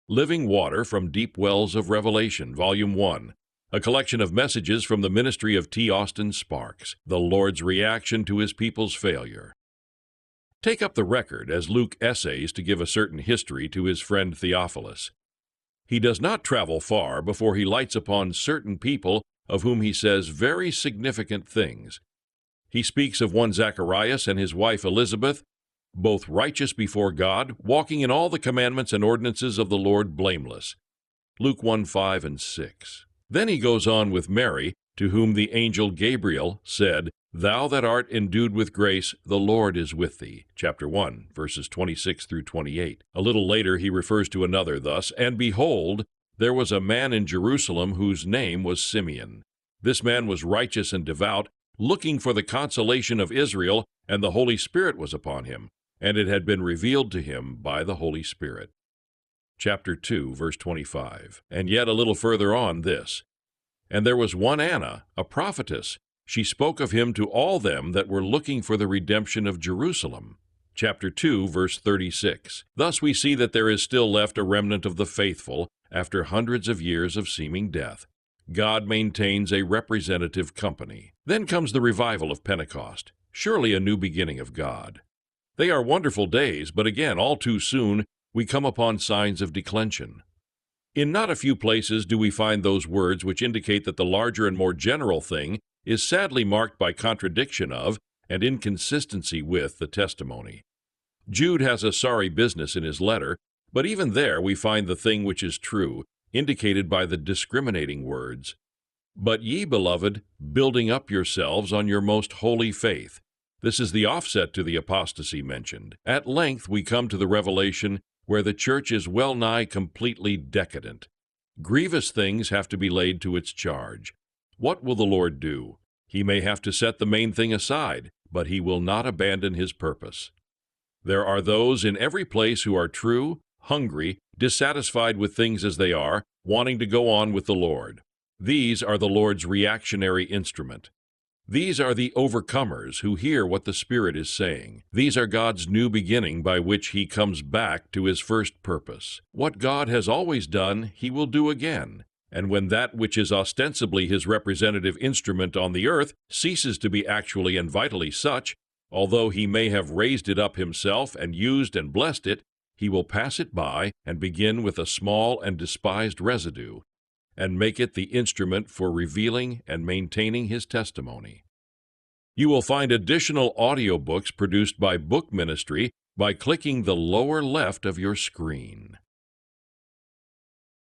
Living Water from Deep Wells of Revelation, Volume 1. A collection of messages from the ministry of T. Austin Sparks, the Lord's reaction to his people's failure. Take up the record as Luke essays to give a certain history to his friend Theophilus. He does not travel far before he lights upon certain people of whom he says very significant things. He speaks of one Zacharias and his wife Elizabeth, both righteous before God, walking in all the commandments and ordinances of the Lord blameless. Luke 1:5 and 6. Then he goes on with Mary, to whom the angel Gabriel said, "Thou that art endued with grace, the Lord is with thee." Chapter 1, verses 26 through 28. A little later he refers to another thus, "And behold, there was a man in Jerusalem whose name was Simeon. This man was righteous and devout, looking for the consolation of Israel, and the Holy Spirit was upon him, and it had been revealed to him by the Holy Spirit." Chapter 2, verse 25. And yet a little further on this, "And there was one Anna, a prophetess. She spoke of him to all them that were looking for the redemption of Jerusalem." Chapter 2, verse 36. Thus we see that there is still left a remnant of the faithful after hundreds of years of seeming death. God maintains a representative company. Then comes the revival of Pentecost, surely a new beginning of God. They are wonderful days, but again, all too soon, we come upon signs of declension. In not a few places do we find those words which indicate that the larger and more general thing is sadly marked by contradiction of and inconsistency with the testimony. Jude has a sorry business in his letter, but even there we find the thing which is true, indicated by the discriminating words, "But ye, beloved, building up yourselves on your most holy faith." This is the offset to the apostasy mentioned. At length we come to the revelation where the church is well nigh completely decadent. Grievous things have to be laid to its charge. What will the Lord do? He may have to set the main thing aside, but he will not abandon his purpose. There are those in every place who are true, hungry, dissatisfied with things as they are, wanting to go on with the Lord. These are the Lord's reactionary instrument. These are the overcomers who hear what the Spirit is saying. These are God's new beginning by which he comes back to his first purpose. What God has always done, he will do again. And when that which is ostensibly his representative instrument on the earth ceases to be actually and vitally such, although he may have raised it up himself and used and blessed it, he will pass it by and begin with a small and despised residue, and make it the instrument for revealing and maintaining his testimony. You will find additional audiobooks produced by Book Ministry by clicking the lower left of your screen.